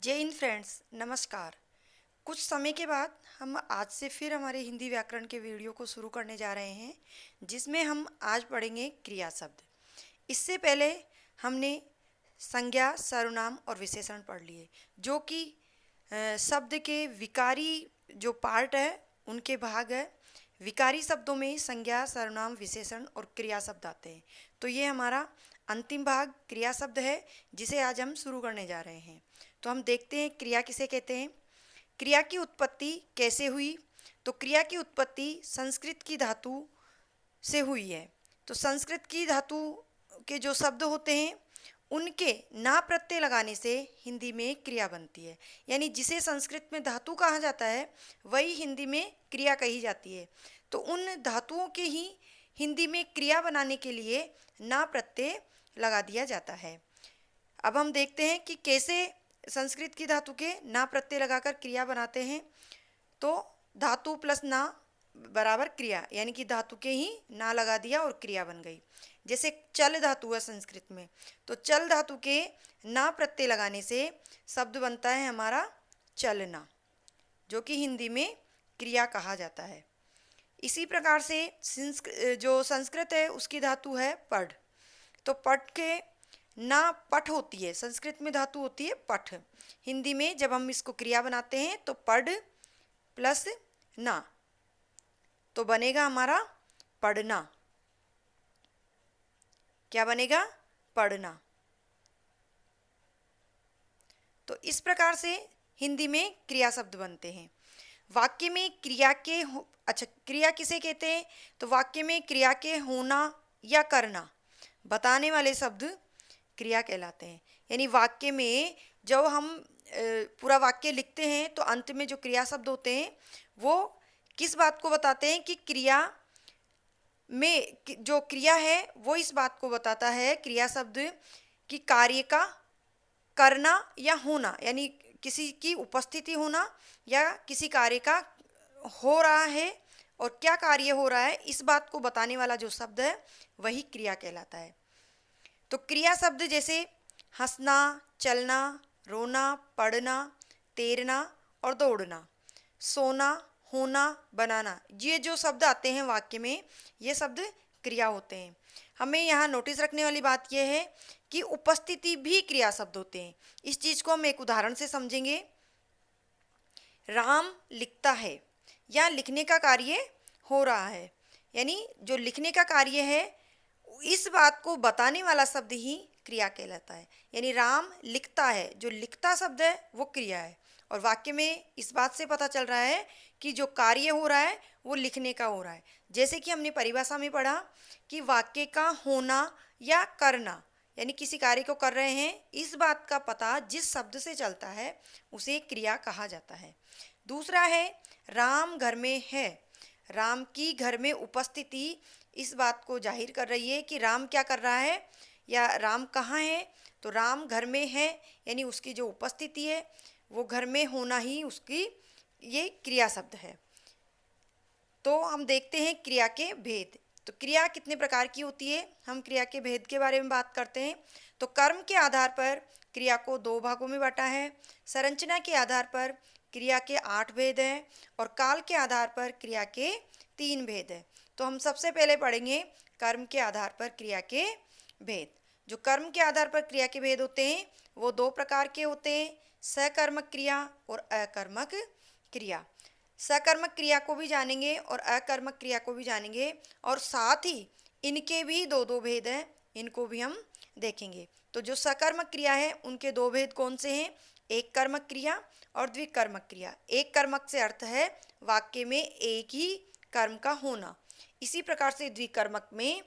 जय हिंद फ्रेंड्स, नमस्कार। कुछ समय के बाद हम आज से फिर हमारे हिंदी व्याकरण के वीडियो को शुरू करने जा रहे हैं, जिसमें हम आज पढ़ेंगे क्रिया शब्द। इससे पहले हमने संज्ञा, सर्वनाम और विशेषण पढ़ लिए, जो कि शब्द के विकारी जो पार्ट है उनके भाग है। विकारी शब्दों में संज्ञा, सर्वनाम, विशेषण और क्रिया शब्द आते हैं। तो ये हमारा अंतिम भाग क्रिया शब्द है, जिसे आज हम शुरू करने जा रहे हैं। तो हम देखते हैं क्रिया किसे कहते हैं। क्रिया की उत्पत्ति कैसे हुई? तो क्रिया की उत्पत्ति संस्कृत की धातु से हुई है। तो संस्कृत की धातु के जो शब्द होते हैं उनके ना प्रत्यय लगाने से हिंदी में क्रिया बनती है। यानी जिसे संस्कृत में धातु कहा जाता है वही हिंदी में क्रिया कही जाती है। तो उन धातुओं के ही हिंदी में क्रिया बनाने के लिए ना प्रत्यय लगा दिया जाता है। अब हम देखते हैं कि कैसे संस्कृत की धातु के ना प्रत्यय लगाकर क्रिया बनाते हैं। तो धातु प्लस ना बराबर क्रिया, यानी कि धातु के ही ना लगा दिया और क्रिया बन गई। जैसे चल धातु है संस्कृत में, तो चल धातु के ना प्रत्यय लगाने से शब्द बनता है हमारा चलना, जो कि हिंदी में क्रिया कहा जाता है। इसी प्रकार से जो संस्कृत है उसकी धातु है पढ़। तो पठ के ना पठ होती है, संस्कृत में धातु होती है पठ। हिंदी में जब हम इसको क्रिया बनाते हैं तो पढ़ प्लस ना, तो बनेगा हमारा पढ़ना। क्या बनेगा? पढ़ना। तो इस प्रकार से हिंदी में क्रिया शब्द बनते हैं। वाक्य में क्रिया के क्रिया किसे कहते हैं? तो वाक्य में क्रिया के होना या करना बताने वाले शब्द क्रिया कहलाते हैं। यानी वाक्य में जब हम पूरा वाक्य लिखते हैं तो अंत में जो क्रिया शब्द होते हैं वो किस बात को बताते हैं कि क्रिया में जो क्रिया है वो इस बात को बताता है, क्रिया शब्द, कि कार्य का करना या होना, यानी किसी की उपस्थिति होना या किसी कार्य का हो रहा है और क्या कार्य हो रहा है इस बात को बताने वाला जो शब्द है वही क्रिया कहलाता है। तो क्रिया शब्द जैसे हंसना, चलना, रोना, पढ़ना, तैरना और दौड़ना, सोना, होना, बनाना, ये जो शब्द आते हैं वाक्य में ये शब्द क्रिया होते हैं। हमें यहाँ नोटिस रखने वाली बात यह है कि उपस्थिति भी क्रिया शब्द होते हैं। इस चीज़ को हम एक उदाहरण से समझेंगे। राम लिखता है या लिखने का कार्य हो रहा है, यानी जो लिखने का कार्य है इस बात को बताने वाला शब्द ही क्रिया कहलाता है। यानी राम लिखता है, जो लिखता शब्द है वो क्रिया है। और वाक्य में इस बात से पता चल रहा है कि जो कार्य हो रहा है वो लिखने का हो रहा है। जैसे कि हमने परिभाषा में पढ़ा कि वाक्य का होना या करना, यानी किसी कार्य को कर रहे हैं इस बात का पता जिस शब्द से चलता है उसे क्रिया कहा जाता है। दूसरा है राम घर में है। राम की घर में उपस्थिति इस बात को जाहिर कर रही है कि राम क्या कर रहा है या राम कहाँ है। तो राम घर में है, यानी उसकी जो उपस्थिति है वो घर में होना ही उसकी ये क्रिया शब्द है। तो हम देखते हैं क्रिया के भेद। तो क्रिया कितने प्रकार की होती है, हम क्रिया के भेद के बारे में बात करते हैं। तो कर्म के आधार पर क्रिया को दो भागों में बांटा है। संरचना के आधार पर क्रिया के 8 भेद हैं और काल के आधार पर क्रिया के 3 भेद हैं। तो हम सबसे पहले पढ़ेंगे कर्म के आधार पर क्रिया के भेद। जो कर्म के आधार पर क्रिया के भेद होते हैं वो 2 प्रकार के होते हैं, सकर्मक क्रिया और अकर्मक क्रिया। सकर्मक क्रिया को भी जानेंगे और अकर्मक क्रिया को भी जानेंगे, और साथ ही इनके भी 2 भेद हैं, इनको भी हम देखेंगे। तो जो सकर्मक क्रिया है उनके 2 भेद कौन से हैं? एक कर्मक क्रिया और द्विकर्मक क्रिया। एक कर्मक से अर्थ है वाक्य में एक ही कर्म का होना। इसी प्रकार से द्विकर्मक में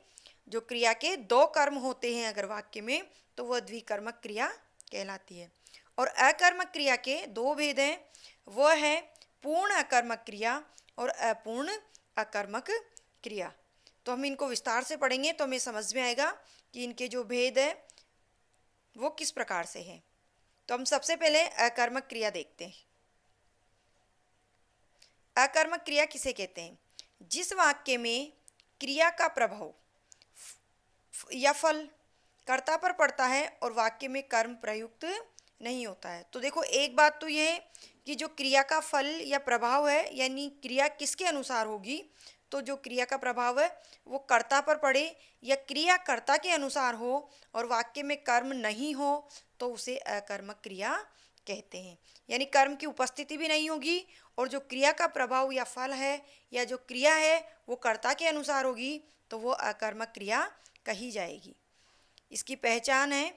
जो क्रिया के 2 कर्म होते हैं अगर वाक्य में तो वह द्विकर्मक क्रिया कहलाती है। और अकर्मक क्रिया के 2 भेद हैं, वह है पूर्ण अकर्मक क्रिया और अपूर्ण अकर्मक क्रिया। तो हम इनको विस्तार से पढ़ेंगे तो हमें समझ में आएगा कि इनके जो भेद है वो किस प्रकार से हैं। तो हम सबसे पहले अकर्मक क्रिया देखते हैं। अकर्मक क्रिया किसे कहते हैं? जिस वाक्य में क्रिया का प्रभाव या फल कर्ता पर पड़ता है और वाक्य में कर्म प्रयुक्त नहीं होता है। तो देखो एक बात तो ये है कि जो क्रिया का फल या प्रभाव है, यानी क्रिया किसके अनुसार होगी, तो जो क्रिया का प्रभाव है वो कर्ता पर पड़े या क्रिया कर्ता के अनुसार हो और वाक्य में कर्म नहीं हो तो उसे अकर्मक क्रिया कहते हैं। यानी कर्म की उपस्थिति भी नहीं होगी और जो क्रिया का प्रभाव या फल है या जो क्रिया है वो कर्ता के अनुसार होगी तो वो अकर्मक क्रिया कही जाएगी। इसकी पहचान है,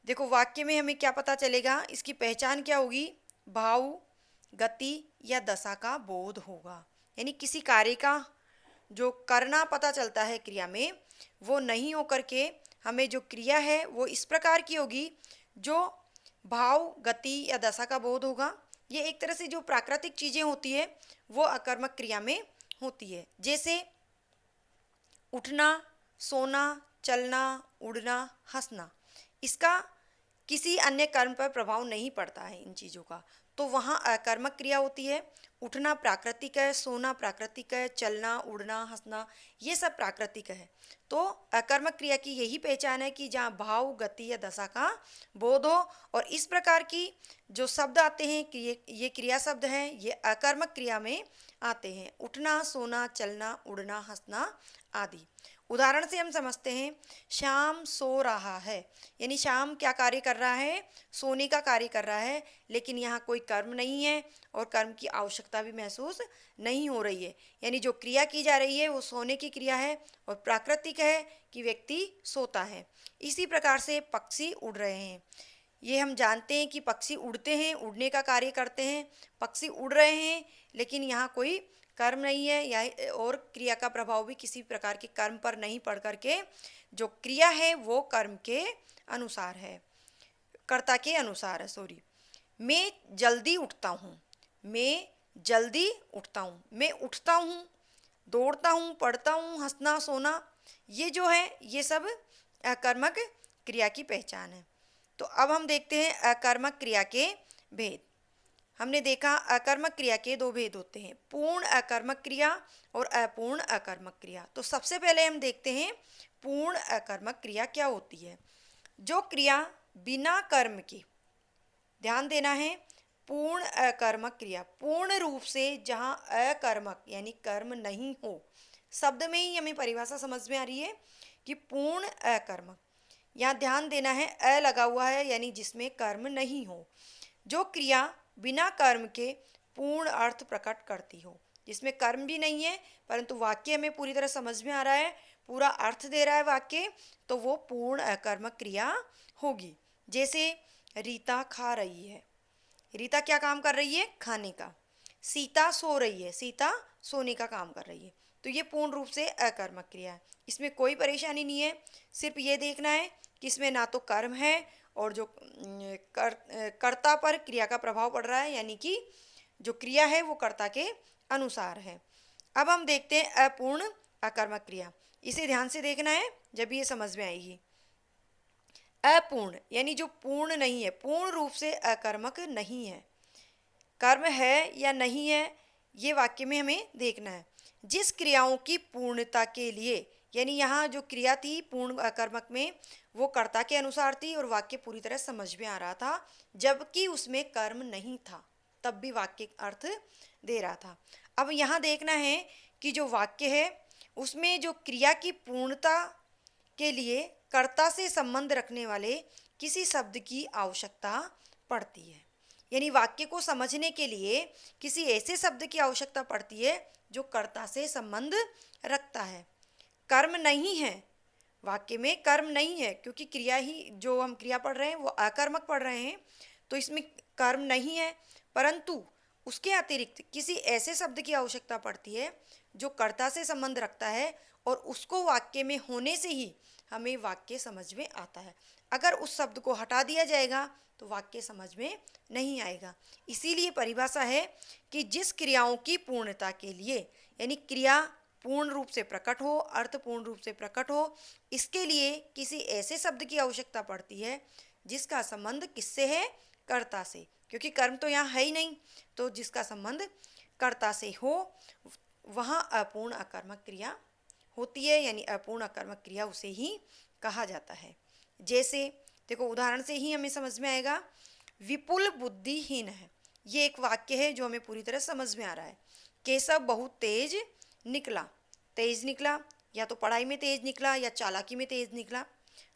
देखो वाक्य में हमें क्या पता चलेगा, इसकी पहचान क्या होगी, भाव, गति या दशा का बोध होगा। यानी किसी कार्य का जो करना पता चलता है क्रिया में, वो नहीं होकर के हमें जो क्रिया है वो इस प्रकार की होगी जो भाव, गति या दशा का बोध होगा। ये एक तरह से जो प्राकृतिक चीज़ें होती है वो अकर्मक क्रिया में होती है, जैसे उठना, सोना, चलना, उड़ना, हंसना। इसका किसी अन्य कर्म पर प्रभाव नहीं पड़ता है इन चीज़ों का, तो वहाँ अकर्मक क्रिया होती है। उठना प्राकृतिक है, सोना प्राकृतिक है, चलना, उड़ना, हंसना ये सब प्राकृतिक है। तो अकर्मक क्रिया की यही पहचान है कि जहाँ भाव, गति या दशा का बोध हो और इस प्रकार की जो शब्द आते हैं कि ये क्रिया शब्द हैं, ये अकर्मक क्रिया में आते हैं। उठना, सोना, चलना, उड़ना, हंसना आदि। उदाहरण से हम समझते हैं, श्याम सो रहा है, यानी श्याम क्या कार्य कर रहा है, सोने का कार्य कर रहा है, लेकिन यहाँ कोई कर्म नहीं है और कर्म की आवश्यकता भी महसूस नहीं हो रही है। यानी जो क्रिया की जा रही है वो सोने की क्रिया है और प्राकृतिक है कि व्यक्ति सोता है। इसी प्रकार से पक्षी उड़ रहे हैं, ये हम जानते हैं कि पक्षी उड़ते हैं, उड़ने का कार्य करते हैं, पक्षी उड़ रहे हैं, लेकिन यहाँ कोई कर्म नहीं है या और क्रिया का प्रभाव भी किसी प्रकार के कर्म पर नहीं पड़ करके जो क्रिया है वो कर्म के अनुसार है, कर्ता के अनुसार है। सॉरी, मैं जल्दी उठता हूँ, मैं जल्दी उठता हूँ, मैं उठता हूँ, दौड़ता हूँ, पढ़ता हूँ, हंसना, सोना, ये जो है ये सब अकर्मक क्रिया की पहचान है। तो अब हम देखते हैं अकर्मक क्रिया के भेद। हमने देखा अकर्मक क्रिया के दो भेद होते हैं, पूर्ण अकर्मक क्रिया और अपूर्ण अकर्मक क्रिया। तो सबसे पहले हम देखते हैं पूर्ण अकर्मक क्रिया क्या होती है। जो क्रिया बिना कर्म के, ध्यान देना है, पूर्ण अकर्मक क्रिया, पूर्ण रूप से जहाँ अकर्मक यानी कर्म नहीं हो, शब्द में ही हमें परिभाषा समझ में आ रही है कि पूर्ण अकर्मक। यहाँ ध्यान देना है, अ लगा हुआ है यानी जिसमें कर्म नहीं हो। जो क्रिया बिना कर्म के पूर्ण अर्थ प्रकट करती हो, जिसमें कर्म भी नहीं है परंतु वाक्य हमें पूरी तरह समझ में आ रहा है, पूरा अर्थ दे रहा है वाक्य, तो वो पूर्ण अकर्मक क्रिया होगी। जैसे रीता खा रही है, रीता क्या काम कर रही है, खाने का। सीता सो रही है, सीता सोने का काम कर रही है। तो ये पूर्ण रूप से अकर्मक क्रिया है, इसमें कोई परेशानी नहीं है। सिर्फ ये देखना है कि इसमें ना तो कर्म है और जो कर्ता पर क्रिया का प्रभाव पड़ रहा है, यानी कि जो क्रिया है वो कर्ता के अनुसार है। अब हम देखते हैं अपूर्ण अकर्मक क्रिया, इसे ध्यान से देखना है जब ये समझ में आएगी। अपूर्ण यानी जो पूर्ण नहीं है, पूर्ण रूप से अकर्मक नहीं है, कर्म है या नहीं है ये वाक्य में हमें देखना है। जिस क्रियाओं की पूर्णता के लिए, यानी यहाँ जो क्रिया थी पूर्ण अकर्मक में वो कर्ता के अनुसार थी और वाक्य पूरी तरह समझ में आ रहा था, जबकि उसमें कर्म नहीं था, तब भी वाक्य अर्थ दे रहा था। अब यहाँ देखना है कि जो वाक्य है उसमें जो क्रिया की पूर्णता के लिए कर्ता से संबंध रखने वाले किसी शब्द की आवश्यकता पड़ती है। यानी वाक्य को समझने के लिए किसी ऐसे शब्द की आवश्यकता पड़ती है जो कर्ता से संबंध रखता है। कर्म नहीं है, वाक्य में कर्म नहीं है, क्योंकि क्रिया ही जो हम क्रिया पढ़ रहे हैं वो अकर्मक पढ़ रहे हैं, तो इसमें कर्म नहीं है, परंतु उसके अतिरिक्त किसी ऐसे शब्द की आवश्यकता पड़ती है जो कर्ता से संबंध रखता है और उसको वाक्य में होने से ही हमें वाक्य समझ में आता है। अगर उस शब्द को हटा दिया जाएगा तो वाक्य समझ में नहीं आएगा। इसीलिए परिभाषा है कि जिस क्रियाओं की पूर्णता के लिए, यानी क्रिया पूर्ण रूप से प्रकट हो, अर्थ पूर्ण रूप से प्रकट हो, इसके लिए किसी ऐसे शब्द की आवश्यकता पड़ती है जिसका संबंध किससे है, कर्ता से, क्योंकि कर्म तो यहाँ है ही नहीं, तो जिसका संबंध कर्ता से हो वहाँ अपूर्ण अकर्मक क्रिया होती है, यानी अपूर्ण अकर्मक क्रिया उसे ही कहा जाता है। जैसे देखो उदाहरण से ही हमें समझ में आएगा, विपुल बुद्धिहीन है। ये एक वाक्य है जो हमें पूरी तरह समझ में आ रहा है। केशव बहुत तेज निकला। तेज निकला या तो पढ़ाई में तेज निकला या चालाकी में तेज निकला,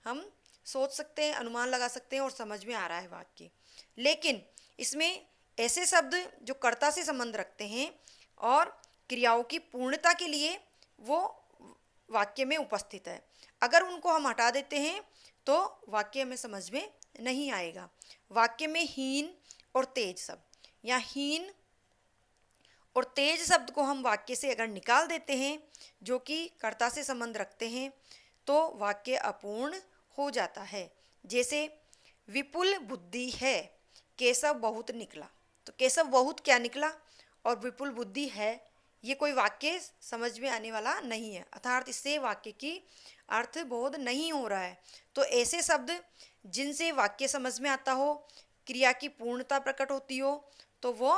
हम सोच सकते हैं, अनुमान लगा सकते हैं और समझ में आ रहा है वाक्य। लेकिन इसमें ऐसे शब्द जो कर्ता से संबंध रखते हैं और क्रियाओं की पूर्णता के लिए वो वाक्य में उपस्थित है, अगर उनको हम हटा देते हैं तो वाक्य हमें समझ में नहीं आएगा। वाक्य में हीन और तेज शब्द, या हीन और तेज शब्द को हम वाक्य से अगर निकाल देते हैं जो कि कर्ता से संबंध रखते हैं तो वाक्य अपूर्ण हो जाता है। जैसे विपुल बुद्धि है, केशव बहुत निकला। तो केशव बहुत क्या निकला और विपुल बुद्धि है, ये कोई वाक्य समझ में आने वाला नहीं है, अर्थात इससे वाक्य की अर्थ बोध नहीं हो रहा है। तो ऐसे शब्द जिनसे वाक्य समझ में आता हो, क्रिया की पूर्णता प्रकट होती हो, तो वो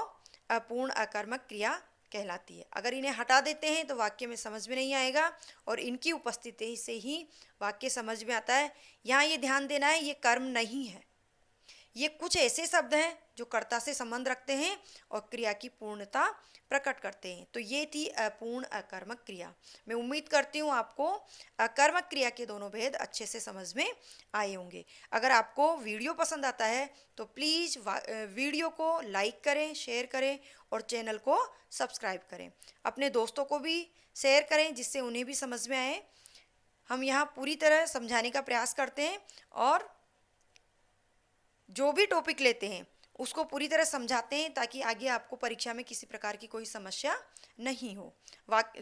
अपूर्ण अकर्मक क्रिया कहलाती है। अगर इन्हें हटा देते हैं तो वाक्य में समझ में नहीं आएगा और इनकी उपस्थिति से ही वाक्य समझ में आता है। यहाँ ये ध्यान देना है, ये कर्म नहीं है, ये कुछ ऐसे शब्द हैं जो कर्ता से संबंध रखते हैं और क्रिया की पूर्णता प्रकट करते हैं। तो ये थी अपूर्ण अकर्मक क्रिया। मैं उम्मीद करती हूँ आपको अकर्मक क्रिया के दोनों भेद अच्छे से समझ में आए होंगे। अगर आपको वीडियो पसंद आता है तो प्लीज़ वीडियो को लाइक करें, शेयर करें और चैनल को सब्सक्राइब करें। अपने दोस्तों को भी शेयर करें जिससे उन्हें भी समझ में आए। हम यहाँ पूरी तरह समझाने का प्रयास करते हैं और जो भी टॉपिक लेते हैं उसको पूरी तरह समझाते हैं ताकि आगे आपको परीक्षा में किसी प्रकार की कोई समस्या नहीं हो।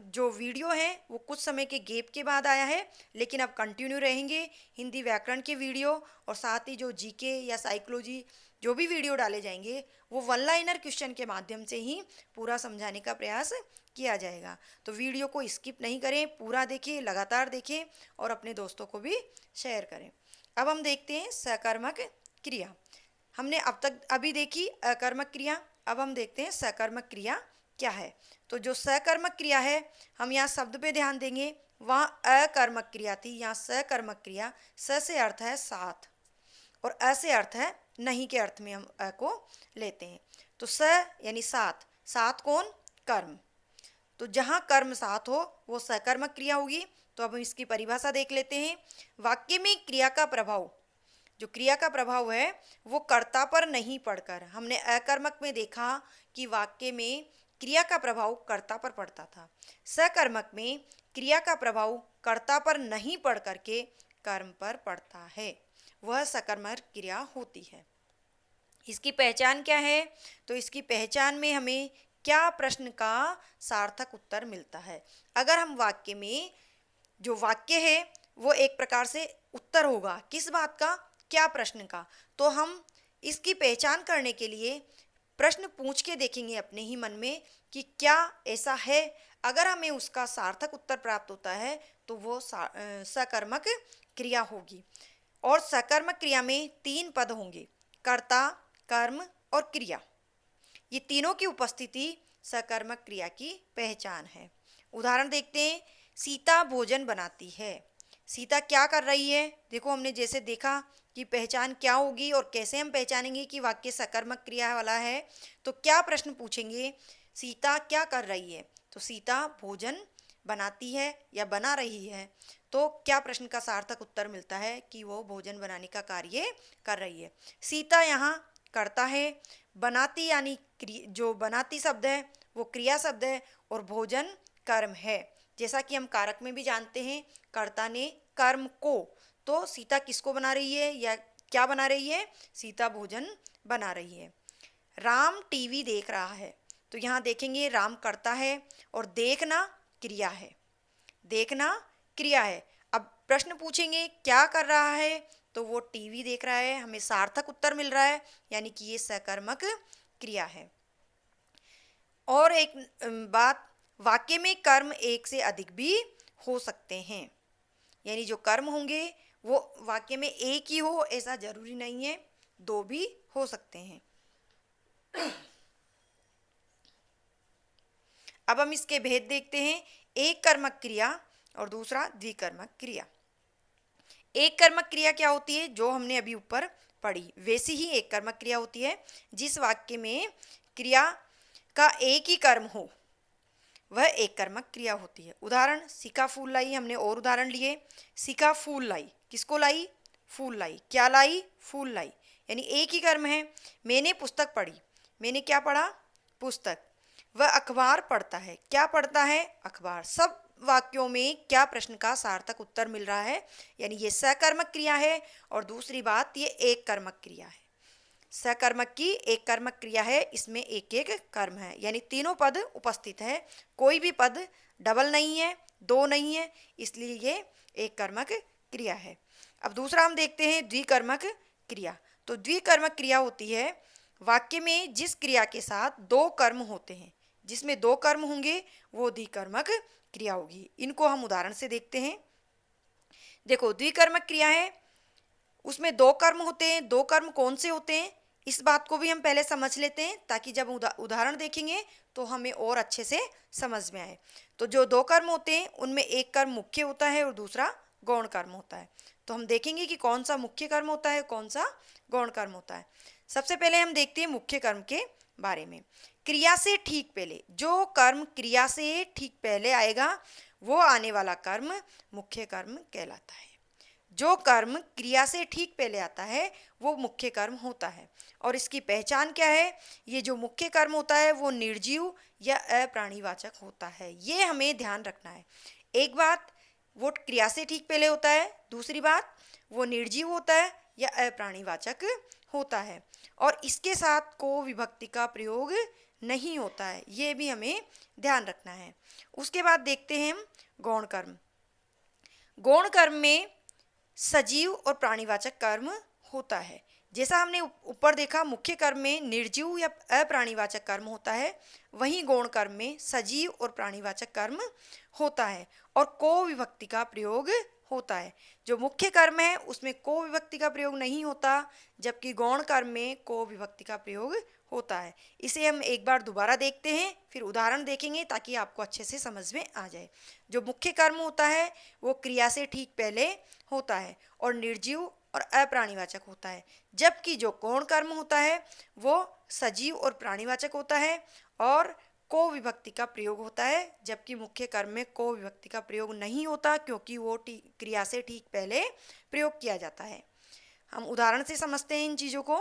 जो वीडियो है वो कुछ समय के गैप के बाद आया है, लेकिन अब कंटिन्यू रहेंगे हिंदी व्याकरण के वीडियो, और साथ ही जो जीके या साइकोलॉजी जो भी वीडियो डाले जाएंगे वो वन लाइनर क्वेश्चन के माध्यम से ही पूरा समझाने का प्रयास किया जाएगा। तो वीडियो को स्किप नहीं करें, पूरा देखें, लगातार देखें और अपने दोस्तों को भी शेयर करें। अब हम देखते हैं सकर्मक क्रिया। हमने अब तक अभी देखी अकर्मक क्रिया, अब हम देखते हैं सकर्मक क्रिया क्या है। तो जो सकर्मक क्रिया है, हम यहाँ शब्द पे ध्यान देंगे, वहाँ अकर्मक क्रिया थी, यहाँ सकर्मक क्रिया। स से अर्थ है साथ और अ से अर्थ है नहीं के अर्थ में हम अ को लेते हैं। तो स यानी साथ, साथ कौन? कर्म। तो जहाँ कर्म साथ हो वो सकर्मक क्रिया होगी। तो अब हम इसकी परिभाषा देख लेते हैं। वाक्य में क्रिया का प्रभाव, जो क्रिया का प्रभाव है वो कर्ता पर नहीं पड़कर, हमने अकर्मक में देखा कि वाक्य में क्रिया का प्रभाव कर्ता पर पड़ता था। सकर्मक में क्रिया का प्रभाव कर्ता पर नहीं पड़ करके कर्म पर पड़ता है, वह सकर्मक क्रिया होती है। इसकी पहचान क्या है? तो इसकी पहचान में हमें क्या प्रश्न का सार्थक उत्तर मिलता है। अगर हम वाक्य में, जो वाक्य है वो एक प्रकार से उत्तर होगा, किस बात का? क्या प्रश्न का। तो हम इसकी पहचान करने के लिए प्रश्न पूछ के देखेंगे अपने ही मन में कि क्या ऐसा है। अगर हमें उसका सार्थक उत्तर प्राप्त होता है तो वो सकर्मक क्रिया होगी। और सकर्मक क्रिया में 3 पद होंगे, कर्ता, कर्म और क्रिया। ये तीनों की उपस्थिति सकर्मक क्रिया की पहचान है। उदाहरण देखते हैं। सीता भोजन बनाती है। सीता क्या कर रही है? देखो, हमने जैसे देखा कि पहचान क्या होगी और कैसे हम पहचानेंगे कि वाक्य सकर्मक क्रिया वाला है। तो क्या प्रश्न पूछेंगे? सीता क्या कर रही है? तो सीता भोजन बनाती है या बना रही है। तो क्या प्रश्न का सार्थक उत्तर मिलता है कि वो भोजन बनाने का कार्य कर रही है। सीता यहाँ करता है, बनाती यानी जो बनाती शब्द है वो क्रिया शब्द है और भोजन कर्म है। जैसा कि हम कारक में भी जानते हैं, कर्ता ने कर्म को, तो सीता किसको बना रही है या क्या बना रही है? सीता भोजन बना रही है। राम टीवी देख रहा है। तो यहाँ देखेंगे राम कर्ता है और देखना क्रिया है। देखना क्रिया है। अब प्रश्न पूछेंगे क्या कर रहा है? तो वो टीवी देख रहा है। हमें सार्थक उत्तर मिल रहा है, यानी कि ये सकर्मक क्रिया है। और एक बात, वाक्य में कर्म एक से अधिक भी हो सकते हैं, यानी जो कर्म होंगे वो वाक्य में एक ही हो ऐसा जरूरी नहीं है, 2 भी हो सकते हैं। अब हम इसके भेद देखते हैं। एक कर्मक क्रिया और दूसरा द्विकर्मक क्रिया। एक कर्मक क्रिया क्या होती है? जो हमने अभी ऊपर पढ़ी, वैसी ही एक कर्मक क्रिया होती है। जिस वाक्य में क्रिया का एक ही कर्म हो वह एक कर्मक क्रिया होती है। उदाहरण, सिका फूल लाई, हमने और उदाहरण लिए। सिका फूल लाई, किसको लाई? फूल लाई। क्या लाई? फूल लाई। यानी एक ही कर्म है। मैंने पुस्तक पढ़ी, मैंने क्या पढ़ा? पुस्तक। वह अखबार पढ़ता है, क्या पढ़ता है? अखबार। सब वाक्यों में क्या प्रश्न का सार्थक उत्तर मिल रहा है? यानी ये सकर्मक क्रिया है। और दूसरी बात, ये एक कर्मक क्रिया है। सकर्मक की एक कर्मक क्रिया है, इसमें एक एक कर्म है, यानी तीनों पद उपस्थित है। कोई भी पद डबल नहीं है, दो नहीं है, इसलिए ये एक कर्मक क्रिया है। अब दूसरा हम देखते हैं द्विकर्मक क्रिया। तो द्विकर्मक क्रिया होती है वाक्य में जिस क्रिया के साथ दो कर्म होते हैं, जिसमें दो कर्म होंगे वो द्विकर्मक क्रिया होगी। इनको हम उदाहरण से देखते हैं। देखो, द्विकर्मक क्रिया है, उसमें दो कर्म होते हैं। दो कर्म कौन से होते हैं, इस बात को भी हम पहले समझ लेते हैं, ताकि जब उदाहरण देखेंगे तो हमें और अच्छे से समझ में आए। तो जो दो कर्म होते हैं उनमें एक कर्म मुख्य होता है और दूसरा गौण कर्म होता है। तो हम देखेंगे कि कौन सा मुख्य कर्म होता है, कौन सा गौण कर्म होता है। सबसे पहले हम देखते हैं मुख्य कर्म के बारे में। क्रिया से ठीक पहले, जो कर्म क्रिया से ठीक पहले आएगा वो आने वाला कर्म मुख्य कर्म कहलाता है। जो कर्म क्रिया से ठीक पहले आता है वो मुख्य कर्म होता है। और इसकी पहचान क्या है? ये जो मुख्य कर्म होता है वो निर्जीव या अप्राणीवाचक होता है, ये हमें ध्यान रखना है। एक बात, वो क्रिया से ठीक पहले होता है। दूसरी बात, वो निर्जीव होता है या अप्राणीवाचक होता है। और इसके साथ को विभक्ति का प्रयोग नहीं होता है, ये भी हमें ध्यान रखना है। उसके बाद देखते हैं हम गौण कर्म। गौण कर्म में सजीव और प्राणीवाचक कर्म होता है। जैसा हमने ऊपर देखा, मुख्य कर्म में निर्जीव या अप्राणीवाचक कर्म होता है, वहीं गौण कर्म में सजीव और प्राणीवाचक कर्म होता है और को विभक्ति का प्रयोग होता है। जो मुख्य कर्म है उसमें को विभक्ति का प्रयोग नहीं होता, जबकि गौण कर्म में को विभक्ति का प्रयोग होता है। इसे हम एक बार दोबारा देखते हैं, फिर उदाहरण देखेंगे ताकि आपको अच्छे से समझ में आ जाए। जो मुख्य कर्म होता है वो क्रिया से ठीक पहले होता है और निर्जीव और अप्राणीवाचक होता है, जबकि जो गौण कर्म होता है वो सजीव और प्राणीवाचक होता है और को विभक्ति का प्रयोग होता है, जबकि मुख्य कर्म में को विभक्ति का प्रयोग नहीं होता, क्योंकि वो क्रिया से ठीक पहले प्रयोग किया जाता है। हम उदाहरण से समझते हैं इन चीज़ों को।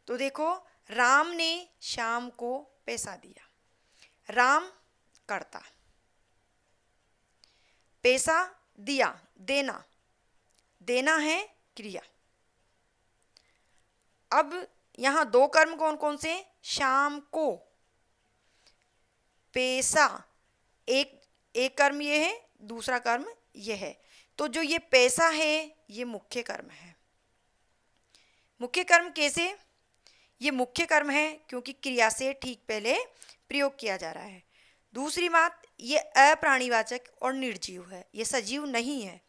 तो देखो, राम ने श्याम को पैसा दिया। राम कर्ता, पैसा दिया, देना, देना है क्रिया। अब यहाँ दो कर्म कौन कौन से? श्याम को, पैसा, एक कर्म ये है, दूसरा कर्म ये है। तो जो ये पैसा है ये मुख्य कर्म है। मुख्य कर्म कैसे? ये मुख्य कर्म है क्योंकि क्रिया से ठीक पहले प्रयोग किया जा रहा है। दूसरी बात, ये अप्राणीवाचक और निर्जीव है, ये सजीव नहीं है।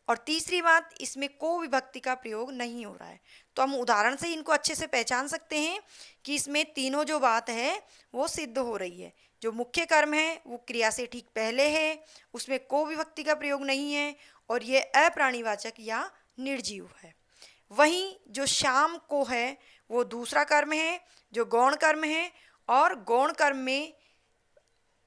और तीसरी बात, इसमें को विभक्ति का प्रयोग नहीं हो रहा है। तो हम उदाहरण से इनको अच्छे से पहचान सकते हैं कि इसमें तीनों जो बात है वो सिद्ध हो रही है। जो मुख्य कर्म है वो क्रिया से ठीक पहले है, उसमें को विभक्ति का प्रयोग नहीं है और ये अप्राणीवाचक या निर्जीव है। वहीं जो श्याम को है वो दूसरा कर्म है जो गौण कर्म है, और गौण कर्म में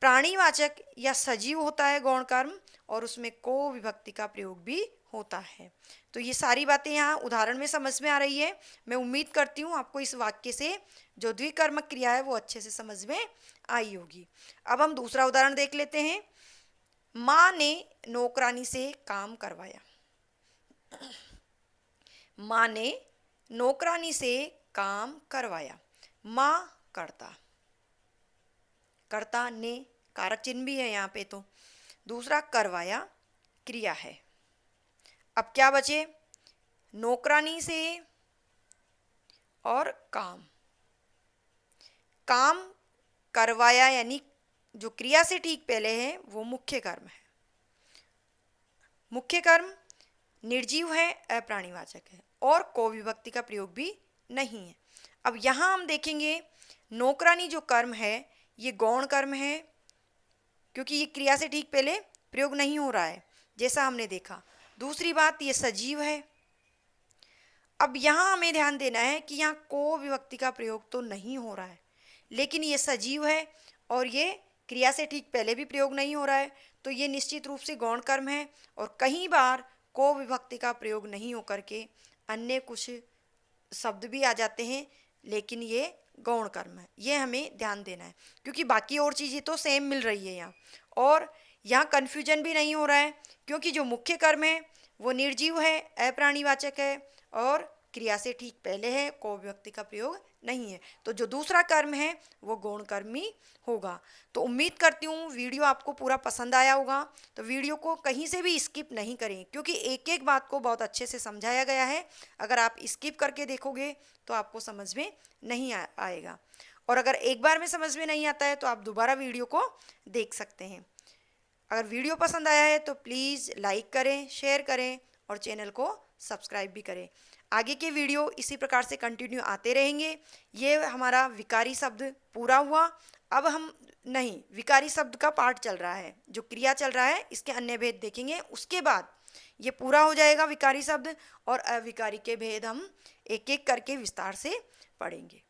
प्राणीवाचक या सजीव होता है गौण कर्म, और उसमें को विभक्ति का प्रयोग भी होता है। तो ये सारी बातें यहाँ उदाहरण में समझ में आ रही है। मैं उम्मीद करती हूँ आपको इस वाक्य से जो द्विकर्मक क्रिया है वो अच्छे से समझ में आई होगी। अब हम दूसरा उदाहरण देख लेते हैं। माँ ने नौकरानी से काम करवाया। माँ ने नौकरानी से काम करवाया। माँ कर्ता, कर्ता ने कारक चिन्ह भी है यहाँ पे। तो दूसरा करवाया क्रिया है। अब क्या बचे? नौकरानी से और काम। काम करवाया यानी जो क्रिया से ठीक पहले है वो मुख्य कर्म है। मुख्य कर्म निर्जीव है, अप्राणीवाचक है और को विभक्ति का प्रयोग भी नहीं है। अब यहाँ हम देखेंगे नौकरानी जो कर्म है ये गौण कर्म है, क्योंकि ये क्रिया से ठीक पहले प्रयोग नहीं हो रहा है, जैसा हमने देखा। दूसरी बात, ये सजीव है। अब यहाँ हमें ध्यान देना है कि यहाँ को विभक्ति का प्रयोग तो नहीं हो रहा है, लेकिन ये सजीव है और ये क्रिया से ठीक पहले भी प्रयोग नहीं हो रहा है, तो ये निश्चित रूप से गौण कर्म है। और कई बार को विभक्ति का प्रयोग नहीं होकर के अन्य कुछ शब्द भी आ जाते हैं, लेकिन ये गौण कर्म है, ये हमें ध्यान देना है, क्योंकि बाकी और चीज़ें तो सेम मिल रही है यहाँ। और यहाँ कन्फ्यूजन भी नहीं हो रहा है, क्योंकि जो मुख्य कर्म है वो निर्जीव है, अप्राणीवाचक है और क्रिया से ठीक पहले है, को विभक्ति का प्रयोग नहीं है। तो जो दूसरा कर्म है वो गौण कर्मी होगा। तो उम्मीद करती हूँ वीडियो आपको पूरा पसंद आया होगा। तो वीडियो को कहीं से भी स्किप नहीं करें, क्योंकि एक एक बात को बहुत अच्छे से समझाया गया है। अगर आप स्किप करके देखोगे तो आपको समझ में नहीं आएगा, और अगर एक बार में समझ में नहीं आता है तो आप दोबारा वीडियो को देख सकते हैं। अगर वीडियो पसंद आया है तो प्लीज़ लाइक करें, शेयर करें और चैनल को सब्सक्राइब भी करें। आगे के वीडियो इसी प्रकार से कंटिन्यू आते रहेंगे। ये हमारा विकारी शब्द पूरा हुआ। अब हम नहीं, विकारी शब्द का पार्ट चल रहा है, जो क्रिया चल रहा है, इसके अन्य भेद देखेंगे। उसके बाद ये पूरा हो जाएगा विकारी शब्द, और अविकारी के भेद हम एक एक करके विस्तार से पढ़ेंगे।